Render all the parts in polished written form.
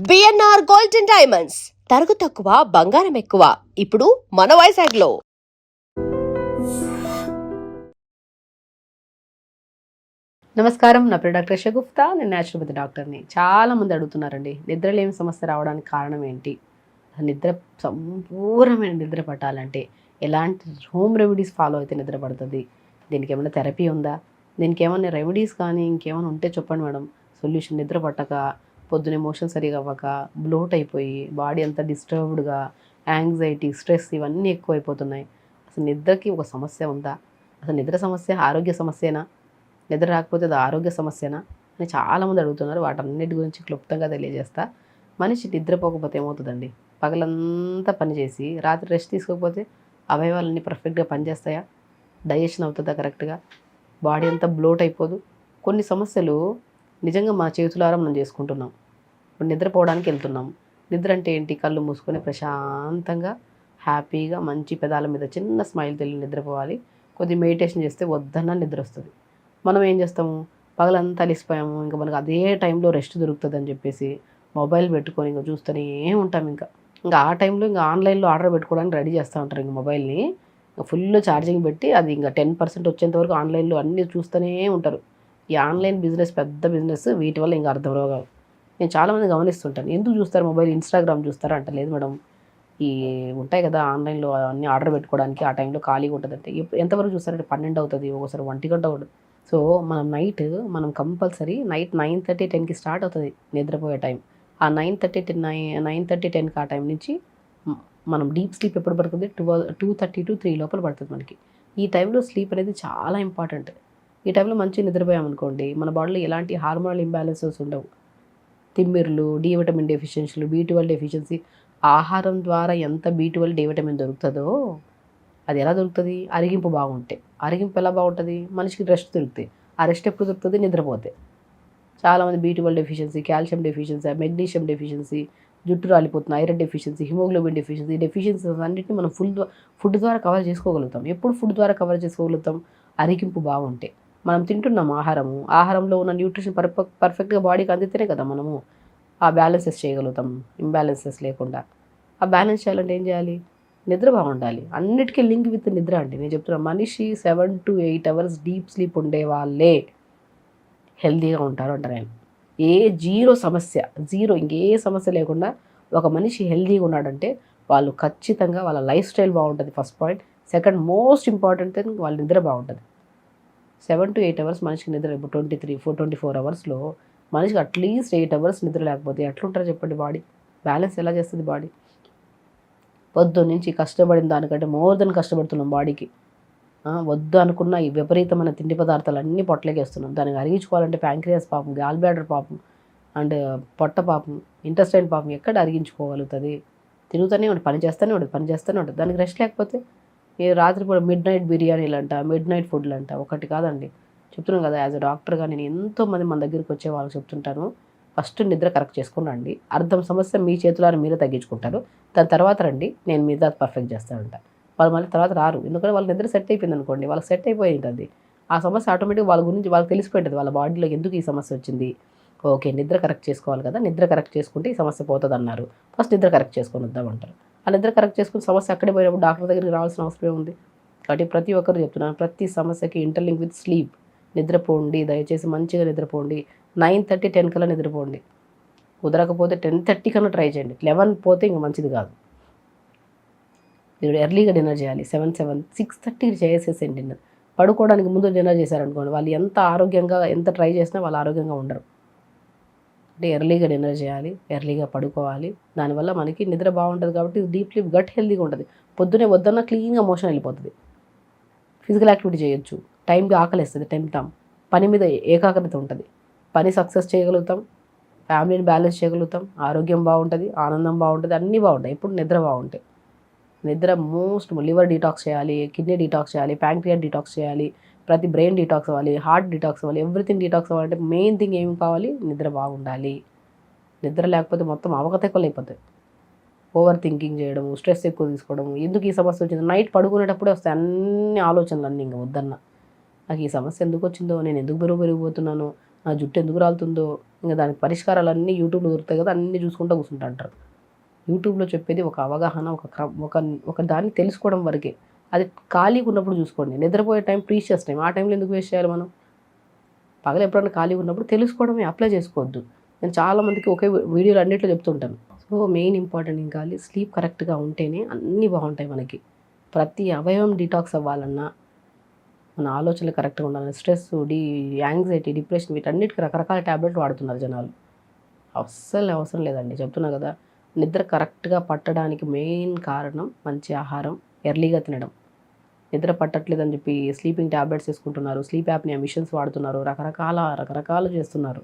BNR gold and diamonds తరుగు తక్కువ బంగారం ఎక్కువ ఇప్పుడు మన వైజాగ్లో. నమస్కారం, నా పేరు డాక్టర్ షగుప్తా. నేను న్యాచురోపతి డాక్టర్ని. చాలామంది అడుగుతున్నారండి, నిద్రలేమి సమస్య రావడానికి కారణం ఏంటి? సంపూర్ణమైన నిద్ర పట్టాలంటే ఎలాంటి హోమ్ రెమెడీస్ ఫాలో అయితే నిద్ర పడుతుంది? దీనికి ఏమైనా థెరపీ ఉందా? దీనికి ఏమైనా రెమెడీస్ కానీ ఇంకేమైనా ఉంటే చెప్పండి మేడం. సొల్యూషన్ నిద్ర పట్టక, పొద్దున ఎమోషన్ సరిగా అవ్వక, బ్లోట్ అయిపోయి, బాడీ అంతా డిస్టర్బ్డ్గా, యాంగ్జైటీ, స్ట్రెస్ ఇవన్నీ ఎక్కువైపోతున్నాయి. అసలు నిద్రకి ఒక సమస్య ఉందా? అసలు నిద్ర సమస్య ఆరోగ్య సమస్యనా? నిద్ర రాకపోతే అది ఆరోగ్య సమస్యనా అని చాలామంది అడుగుతున్నారు. వాటన్నిటి గురించి క్లుప్తంగా తెలియజేస్తా. మనిషి నిద్రపోకపోతే ఏమవుతుందండి? పగలంతా పనిచేసి రాత్రి రెస్ట్ తీసుకోకపోతే అవయవాలన్నీ పర్ఫెక్ట్గా పనిచేస్తాయా? డైజెషన్ అవుతుందా కరెక్ట్గా? బాడీ అంతా బ్లోట్ అయిపోదు? కొన్ని సమస్యలు నిజంగా మన చేతులారా మనం చేసుకుంటున్నాం. ఇప్పుడు నిద్రపోవడానికి వెళ్తున్నాం. నిద్ర అంటే ఏంటి? కళ్ళు మూసుకొని ప్రశాంతంగా హ్యాపీగా మంచి పెదాల మీద చిన్న స్మైల్ తెలియ నిద్రపోవాలి. కొద్ది మెడిటేషన్ చేస్తే వద్దన్న నిద్ర వస్తుంది. మనం ఏం చేస్తాము? పగలంతా అలిసిపోయాము, ఇంకా మనకు అదే టైంలో రెస్ట్ దొరుకుతుంది అని చెప్పేసి మొబైల్ పెట్టుకొని ఇంకా చూస్తూనే ఉంటాం. ఇంకా ఆ టైంలో ఇంకా ఆన్లైన్లో ఆర్డర్ పెట్టుకోవడానికి రెడీ చేస్తూ ఉంటారు. ఇంక మొబైల్ని ఫుల్ ఛార్జింగ్ పెట్టి అది ఇంకా 10% వచ్చేంత వరకు ఆన్లైన్లో అన్నీ చూస్తూనే ఉంటారు. ఈ ఆన్లైన్ బిజినెస్ పెద్ద బిజినెస్. వీటి వల్ల ఇంకా అర్థం రోగాలు. నేను చాలామంది గమనిస్తుంటాను. ఎందుకు చూస్తారు మొబైల్? ఇన్స్టాగ్రామ్ చూస్తారా అంటే, లేదు మేడం, ఈ ఉంటాయి కదా ఆన్లైన్లో అన్నీ ఆర్డర్ పెట్టుకోవడానికి, ఆ టైంలో ఖాళీగా ఉంటుందంటే ఎంతవరకు చూస్తారంటే 12 అవుతుంది, ఒకసారి 1 గంట అవుతుంది. సో మనం కంపల్సరీ నైట్ 9:30, 10కి స్టార్ట్ అవుతుంది నిద్రపోయే టైం. ఆ 9:30, 10కి ఆ టైం నుంచి మనం డీప్ స్లీప్ ఎప్పుడు పడుతుంది? 2:30 to 3 లోపల పడుతుంది మనకి. ఈ టైంలో స్లీప్ అనేది చాలా ఇంపార్టెంట్. ఈ టైంలో మంచిగా నిద్రపోయామనుకోండి, మన బాడీలో ఎలాంటి హార్మోనల్ ఇంబ్యాలెన్సెస్ ఉండవు. తిమ్మిర్లు, డి విటమిన్ డెఫిషియన్సీలు, B12 డెఫిషియన్సీ. ఆహారం ద్వారా ఎంత B12, డి విటమిన్ దొరుకుతుందో అది ఎలా దొరుకుతుంది? అరిగింపు బాగుంటే. అరిగింపు ఎలా బాగుంటుంది? మనిషికి రెస్ట్ దొరుకుతాయి. ఆ రెస్ట్ ఎప్పుడు దొరుకుతుంది? నిద్రపోతే. చాలామంది B12 deficiency, calcium deficiency, magnesium deficiency, జుట్టు రాలిపోతుంది, iron deficiency, haemoglobin deficiency. Deficiencies అన్నింటినీ మనం ఫుడ్ ద్వారా కవర్ చేసుకోగలుగుతాం. ఎప్పుడు ఫుడ్ ద్వారా కవర్ చేసుకోగలుగుతాం? అరిగింపు బాగుంటే. మనం తింటున్నాం ఆహారంలో ఉన్న న్యూట్రిషన్ పర్ఫెక్ట్గా బాడీకి అందితేనే కదా మనము ఆ బ్యాలెన్సెస్ చేయగలుగుతాం. ఇంబ్యాలెన్సెస్ లేకుండా. ఆ బ్యాలెన్స్ చేయాలంటే ఏం చేయాలి? నిద్ర బాగుండాలి. అన్నిటికీ లింక్ విత్ నిద్ర అండి. నేను చెప్తున్నాను, మనిషి 7 to 8 అవర్స్ డీప్ స్లీప్ ఉండే వాళ్ళే హెల్తీగా ఉంటారు అంటారు ఆయన. ఇంకే సమస్య లేకుండా ఒక మనిషి హెల్తీగా ఉన్నాడంటే వాళ్ళు ఖచ్చితంగా వాళ్ళ లైఫ్ స్టైల్ బాగుంటుంది. First point. Second most important thing, వాళ్ళ నిద్ర బాగుంటుంది. 7 to 8 అవర్స్ మనిషికి నిద్ర. ఇప్పుడు 24 అవర్స్లో మనిషికి అట్లీస్ట్ 8 అవర్స్ నిద్ర లేకపోతే ఎట్లుంటారో చెప్పండి? బాడీ బ్యాలెన్స్ ఎలా చేస్తుంది బాడీ? పొద్దున్న నుంచి కష్టపడిన దానికంటే మోర్ దెన్ కష్టపడుతున్నాం బాడీకి. వద్దు అనుకున్న ఈ విపరీతమైన తిండి పదార్థాలు అన్నీ పొట్టలేకేస్తున్నాం. దానికి అరిగించుకోవాలంటే ప్యాంక్రియాస్ పాపం, గాల్ బ్లాడర్ పాపం, అండ్ పొట్ట పాపం, ఇంటెస్టైన్ పాపం ఎక్కడ అరిగించుకోగలుగుతుంది? తిరుగుతూనే ఉంటుంది, పని చేస్తూనే ఉంటుంది. దానికి రెస్ట్ లేకపోతే ఈ రాత్రిపూట మిడ్ నైట్ బిర్యానీలు అంట, మిడ్ నైట్ ఫుడ్లు అంట. ఒకటి కాదండి, చెప్తున్నాను కదా, యాజ్ అ డాక్టర్గా నేను ఎంతోమంది మన దగ్గరికి వచ్చే వాళ్ళకి చెప్తుంటాను, ఫస్ట్ నిద్ర కరెక్ట్ చేసుకుని రండి. అర్థం సమస్య మీ చేతులారా మీరే తగ్గించుకుంటారు. దాని తర్వాత రండి, నేను మీద పర్ఫెక్ట్ చేస్తానంట. వాళ్ళు మళ్ళీ తర్వాత రారు. ఎందుకంటే వాళ్ళ నిద్ర సెట్ అయిపోయింది అనుకోండి, వాళ్ళకి సెట్ అయిపోయి ఉంటుంది. ఆ సమస్య ఆటోమేటిక్గా వాళ్ళ గురించి వాళ్ళకి తెలిసిపోయింటుంది, వాళ్ళ బాడీలో ఎందుకు ఈ సమస్య వచ్చింది. ఓకే, నిద్ర కరెక్ట్ చేసుకోవాలి కదా, నిద్ర కరెక్ట్ చేసుకుంటే ఈ సమస్య పోతుంది అన్నారు. ఫస్ట్ నిద్ర కరెక్ట్ చేసుకొని వద్దామంటారు. ఆ నిద్ర కరెక్ట్ చేసుకుని సమస్య అక్కడే పోయినప్పుడు డాక్టర్ దగ్గరికి రావాల్సిన అవసరం ఉంది. కాబట్టి ప్రతి ఒక్కరు చెప్తున్నాను, ప్రతి సమస్యకి ఇంటర్లింక్ విత్ స్లీప్. నిద్రపోండి, దయచేసి మంచిగా నిద్రపోండి. 9:30, 10 కల్లా నిద్రపోండి. కుదరకపోతే 10:30 కన్నా ట్రై చేయండి. 11 పోతే ఇంకా మంచిది కాదు. మీరు ఎర్లీగా డిన్నర్ చేయాలి. 6:30 చేసేసేయండి డిన్నర్. పడుకోవడానికి ముందు డిన్నర్ చేశారనుకోండి, వాళ్ళు ఎంత ట్రై చేసినా వాళ్ళు ఆరోగ్యంగా ఉండరు. అంటే ఎర్లీగా డిన్నర్ చేయాలి, ఎర్లీగా పడుకోవాలి. దానివల్ల మనకి నిద్ర బాగుంటుంది. కాబట్టి డీప్ స్లీప్, గట్ హెల్తీగా ఉంటుంది. పొద్దునే వద్దన్న క్లీన్గా మోషన్ వెళ్ళిపోతుంది. ఫిజికల్ యాక్టివిటీ చేయొచ్చు, టైంకి ఆకలిస్తుంది, తింటాం, పని మీద ఏకాగ్రత ఉంటుంది, పని సక్సెస్ చేయగలుగుతాం, ఫ్యామిలీని బ్యాలెన్స్ చేయగలుగుతాం, ఆరోగ్యం బాగుంటుంది, ఆనందం బాగుంటుంది, అన్నీ బాగుంటాయి. ఇప్పుడు నిద్ర బాగుంటాయి. నిద్ర లివర్ డీటాక్స్ చేయాలి, కిడ్నీ డీటాక్స్ చేయాలి, ప్యాంక్రియాస్ డీటాక్స్ చేయాలి, ప్రతి బ్రెయిన్ డీటాక్స్ అవ్వాలి, హార్ట్ డీటాక్స్ అవ్వాలి, ఎవ్రీథింగ్ డీటాక్స్ అవ్వాలంటే మెయిన్ థింగ్ ఏమి కావాలి? నిద్ర బాగుండాలి. నిద్ర లేకపోతే మొత్తం అవకతవకలు అయిపోతాయి. ఓవర్ థింకింగ్ చేయడము, స్ట్రెస్ ఎక్కువ తీసుకోవడము. ఎందుకు ఈ సమస్య వచ్చింది? నైట్ పడుకునేటప్పుడే వస్తాయి అన్ని ఆలోచనలు అన్నీ. ఇంకా వద్దన్న నాకు ఈ సమస్య ఎందుకు వచ్చిందో, నేను ఎందుకు పెరిగిపోతున్నాను, నా జుట్టు ఎందుకు రాలుతుందో, ఇంకా దానికి పరిష్కారాలన్నీ యూట్యూబ్లో దొరుకుతాయి కదా, అన్నీ చూసుకుంటూ కూర్చుంటా అంటారు. యూట్యూబ్లో చెప్పేది ఒక అవగాహన, ఒక దాన్ని తెలుసుకోవడం వరకే. అది ఖాళీగా ఉన్నప్పుడు చూసుకోండి. నిద్రపోయే టైం ప్రీషియస్ టైం, ఆ టైంలో ఎందుకు వేస్ట్ చేయాలి మనం? పగలు ఎప్పుడైనా ఖాళీగా ఉన్నప్పుడు తెలుసుకోవడమే, అప్లై చేసుకోవద్దు. నేను చాలామందికి ఒకే వీడియోలు అన్నింటిలో చెప్తుంటాను. సో మెయిన్ ఇంపార్టెంట్ ఇంకా స్లీప్ కరెక్ట్గా ఉంటేనే అన్నీ బాగుంటాయి మనకి. ప్రతి అవయవం డీటాక్స్ అవ్వాలన్నా, మన ఆలోచనలు కరెక్ట్గా ఉండాలన్నా, స్ట్రెస్, యాంగ్జైటీ, డిప్రెషన్ వీటన్నిటికీ రకరకాల ట్యాబ్లెట్ వాడుతున్నారు జనాలు. అస్సలు అవసరం లేదండి, చెప్తున్నా కదా. నిద్ర కరెక్ట్గా పట్టడానికి మెయిన్ కారణం మంచి ఆహారం, ఎర్లీగా తినడం. నిద్ర పట్టట్లేదని చెప్పి స్లీపింగ్ ట్యాబ్లెట్స్ వేసుకుంటున్నారు, స్లీప్ యాప్నియా మిషన్స్ వాడుతున్నారు, రకరకాలు చేస్తున్నారు.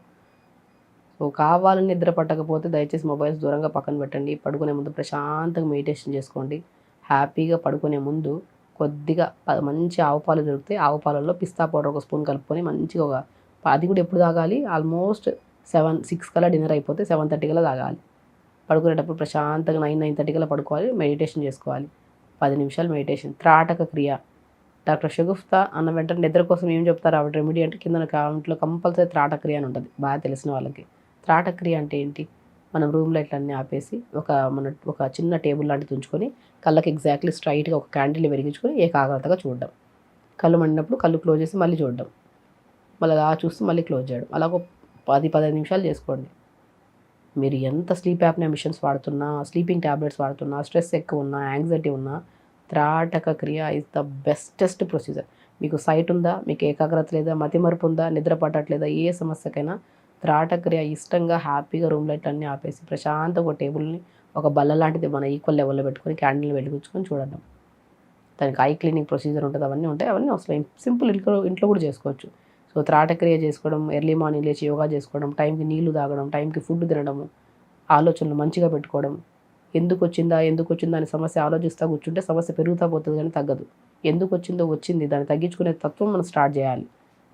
సో కావాలని నిద్ర పట్టకపోతే దయచేసి మొబైల్స్ దూరంగా పక్కన పెట్టండి. పడుకునే ముందు ప్రశాంతంగా మెడిటేషన్ చేసుకోండి. హ్యాపీగా పడుకునే ముందు కొద్దిగా మంచి ఆవు పాలు దొరికితే ఆవు పాలల్లో పిస్తా పౌడర్ ఒక స్పూన్ కలుపుకొని మంచిగా అది కూడా ఎప్పుడు తాగాలి? ఆల్మోస్ట్ 6 కల్లా డిన్నర్ అయిపోతే 7:30 కల్లా తాగాలి. పడుకునేటప్పుడు ప్రశాంతంగా 9:30 కల్లా పడుకోవాలి, మెడిటేషన్ చేసుకోవాలి. 10 నిమిషాలు మెడిటేషన్. త్రాటక క్రియ డాక్టర్ షగుఫ్తా అన్న వెంటనే నిద్ర కోసం ఏం చెప్తారు ఆవిడ రెమెడీ అంటే కింద కామెంట్లో కంపల్సరీ త్రాటక క్రియ అని ఉంటుంది, బాగా తెలిసిన వాళ్ళకి. త్రాటక క్రియ అంటే ఏంటి? మనం రూమ్ లైట్లన్నీ ఆపేసి ఒక చిన్న టేబుల్ లాంటిది ఉంచుకొని కళ్ళకి ఎగ్జాక్ట్లీ స్ట్రైట్గా ఒక క్యాండిల్ వెలిగించుకొని ఏకాగ్రతగా చూడడం. కళ్ళు మండినప్పుడు కళ్ళు క్లోజ్ చేసి మళ్ళీ చూడడం, మళ్ళీ అలా చూస్తూ మళ్ళీ క్లోజ్ చేయడం. అలా ఒక 10-15 నిమిషాలు చేసుకోండి. మీరు ఎంత స్లీప్ యాప్నియా మిషన్స్ వాడుతున్నా, స్లీపింగ్ ట్యాబ్లెట్స్ వాడుతున్నా, స్ట్రెస్ ఎక్కువ ఉన్నా, యాంగ్జైటీ ఉన్నా, trataka kriya is the bestest procedure. మీకు సైట్ ఉందా, మీకు ఏకాగ్రత లేదా, మతిమరుపు ఉందా, నిద్ర పట్టట్లేదా, ఏ సమస్యకైనా త్రాటక క్రియ ఇష్టంగా హ్యాపీగా రూమ్ లైట్ అన్నీ ఆపేసి ప్రశాంతంగా ఒక టేబుల్ని ఒక బల్ల లాంటిది మన ఈక్వల్ లెవెల్లో పెట్టుకొని క్యాండిల్ వెలిగించుకొని చూడడం. దానికి ఐ క్లీనింగ్ ప్రొసీజర్ ఉంటుంది, అవన్నీ ఉంటాయి. అవన్నీ అవసరం, సింపుల్ ఇంట్లో కూడా చేసుకోవచ్చు. సో త్రాటక్రియ చేసుకోవడం, ఎర్లీ మార్నింగ్ లేచి యోగా చేసుకోవడం, టైంకి నీళ్లు తాగడం, టైంకి ఫుడ్ తినడము, ఆలోచనలు మంచిగా పెట్టుకోవడం. ఎందుకు వచ్చిందా అనే సమస్య ఆలోచిస్తూ కూర్చుంటే సమస్య పెరుగుతూ పోతుంది కానీ తగ్గదు. ఎందుకు వచ్చింది, దాన్ని తగ్గించుకునే తత్వం మనం స్టార్ట్ చేయాలి.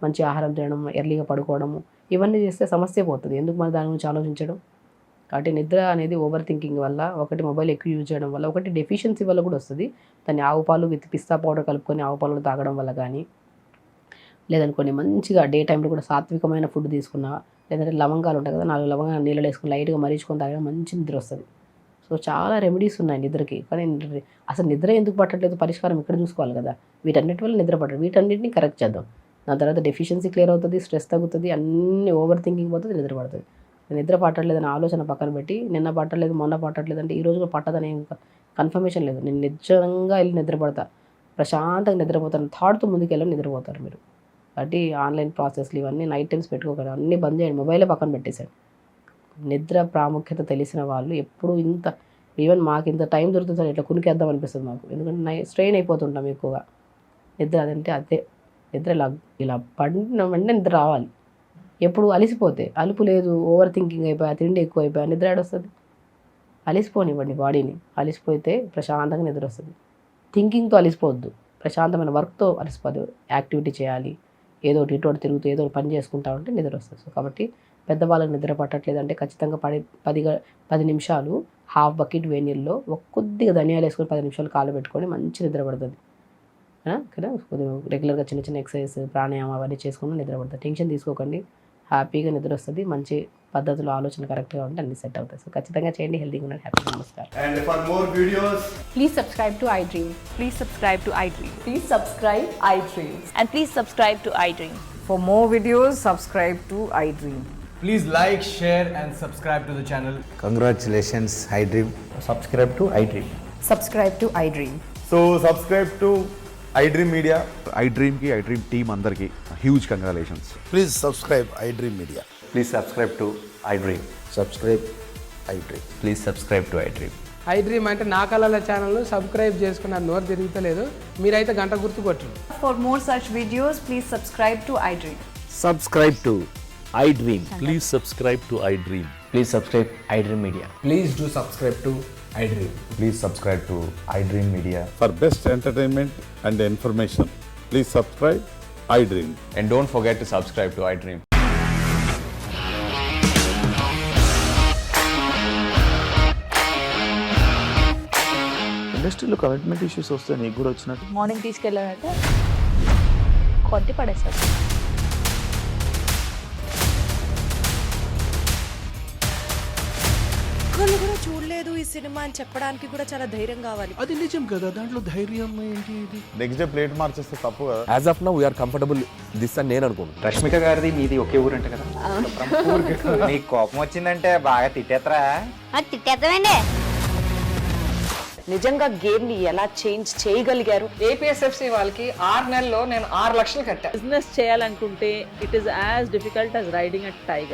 మంచి ఆహారం తినడం, ఎర్లీగా పడుకోవడము, ఇవన్నీ చేస్తే సమస్య పోతుంది. ఎందుకు మనం దాని గురించి ఆలోచించడం? కాబట్టి నిద్ర అనేది ఓవర్ థింకింగ్ వల్ల, ఒకటి మొబైల్ ఎక్కువ యూజ్ చేయడం వల్ల, ఒకటి డెఫిషియన్సీ వల్ల కూడా వస్తుంది. దాన్ని ఆవు పాలు విత్ పిస్తా పౌడర్ కలుపుకొని ఆవు పాలు తాగడం వల్ల కానీ, లేదనుకోండి మంచిగా డే టైంలో కూడా సాత్వికమైన ఫుడ్ తీసుకున్నా, లేదంటే లవంగాలు ఉంటాయి కదా, 4 లవంగాలు నీళ్ళు వేసుకుని లైట్గా మరీచుకొని తాగడం మంచి నిద్ర వస్తుంది. సో చాలా రెమెడీస్ ఉన్నాయి నిద్రకి. కానీ అసలు నిద్ర ఎందుకు పట్టట్లేదు, పరిష్కారం ఇక్కడ చూసుకోవాలి కదా. వీటన్నిటి వల్ల నిద్ర పట్టదు, వీటన్నిటిని కరెక్ట్ చేద్దాం. దాని తర్వాత డెఫిషియన్సీ క్లియర్ అవుతుంది, స్ట్రెస్ తగ్గుతుంది, అన్ని ఓవర్ థింకింగ్ పోతుంది, నిద్ర పడుతుంది. నిద్ర పట్టట్లేదని ఆలోచన పక్కన పెట్టి నిన్న పట్టలేదు మొన్న పట్టట్లేదు అంటే ఈ రోజు కూడా పట్టదని కన్ఫర్మేషన్ లేదు. నేను నిజంగా వెళ్ళి నిద్రపడతా, ప్రశాంతంగా నిద్రపోతాను, థాట్తో ముందుకు వెళ్ళి నిద్రపోతారు మీరు. కాబట్టి ఆన్లైన్ ప్రాసెస్లు ఇవన్నీ నైట్ టైమ్స్ పెట్టుకోకండి, అన్నీ బంద్ చేయండి, మొబైలే పక్కన పెట్టేశాడు. నిద్ర ప్రాముఖ్యత తెలిసిన వాళ్ళు ఎప్పుడు ఈవెన్ మాకు ఇంత టైం దొరుకుతుంది సార్ ఇట్లా కునికేద్దాం అనిపిస్తుంది మాకు. ఎందుకంటే స్ట్రెయిన్ అయిపోతుంటాం ఎక్కువగా. నిద్ర అదే నిద్ర ఇలా పడిన వెంటనే నిద్ర రావాలి. ఎప్పుడు అలిసిపోతే, అలుపు లేదు, ఓవర్ థింకింగ్ అయిపోయా, తిండి ఎక్కువ అయిపోయా, నిద్ర ఏడొస్తుంది? అలిసిపోనివ్వండి బాడీని. అలిసిపోతే ప్రశాంతంగా నిద్ర వస్తుంది. థింకింగ్తో అలిసిపోవద్దు, ప్రశాంతమైన వర్క్తో అలిసిపోదు. యాక్టివిటీ చేయాలి, ఏదో ఇటు తిరుగుతూ ఏదో పని చేసుకుంటా ఉంటే నిద్ర వస్తుంది. సో కాబట్టి పెద్దవాళ్ళకి నిద్ర పట్టట్లేదంటే ఖచ్చితంగా 10 నిమిషాలు హాఫ్ బకెట్ వేడి నీళ్ళలో కొద్దిగా ధనియాలు వేసుకొని 10 నిమిషాలు కాలు పెట్టుకొని మంచి నిద్ర పడుతుంది కదా. కొద్దిగా రెగ్యులర్గా చిన్న చిన్న ఎక్సర్సైజ్, ప్రాణాయామం అవన్నీ చేసుకుని నిద్ర పడుతుంది. టెన్షన్ తీసుకోకండి, హ్యాపీగా నిద్ర వస్తుంది. మంచి పద్ధతిలో ఆలోచన కరెక్ట్గా ఉంటే అన్ని సెట్ అవుతాయి. సో ఖచ్చితంగా చేయండి, హెల్తీగా ఉండండి, హ్యాపీగా. నమస్కారం. And for more videos, Please subscribe to iDream. Please subscribe to iDream. Please subscribe iDream. And please subscribe to iDream. For more videos, subscribe to iDream. please like, share and subscribe to the channel. Congratulations, iDream. subscribe to iDream. Subscribe to iDream. So subscribe to iDream Media. iDream team అందరికి huge congratulations. Please subscribe iDream Media. Please subscribe to iDream. Subscribe iDream. Please subscribe to iDream. iDream అంటే నా కళల ఛానల్ను subscribe చేసుకున్న నోరు తిరుగుతలేదు, మీరైతే గంట గుర్తు కొట్టండి. For more such videos, please subscribe to iDream. Subscribe to iDream. Please subscribe to iDream. Please subscribe iDream Media. Please do subscribe to iDream. Please subscribe to iDream Media. For best entertainment and information, please subscribe iDream. And don't forget to subscribe to iDream. ఇండస్ట్రీలో commitment issues వస్తే నీకు కూడా వచ్చినట్టు morning తీసుకెళ్ళాలంటే కొట్టి పడేస్తారు. ఒక్కళ్ళు కూడా చూడలేదు ఈ సినిమా అని చెప్పడానికి కూడా చాలా ధైర్యం కావాలి. అది నిజం కదా, దాంట్లో ధైర్యం ఏంటి? ఇది నెక్స్ట్ డే ప్లేట్ మార్చేస్తే తప్పు కదా. As of now we are comfortable this అని నేను అనుకుంటున్నాను. రష్మిక గారిది మీది ఒకే ఊరంట కదా. నీకు కోపం వచ్చిందంటే బాగా తిట్టేత్తరా. తిట్టేద్దామండి. నిజంగా గేమ్ ని ఎలా చేంజ్ చేయగలిగారు? ఏపీఎస్ఎఫ్సి వాళ్ళకి 6 నెలల్లో నేను 6 లక్షలు కట్టా. బిజినెస్ చేయాలనుకుంటే it is as difficult as riding a tiger.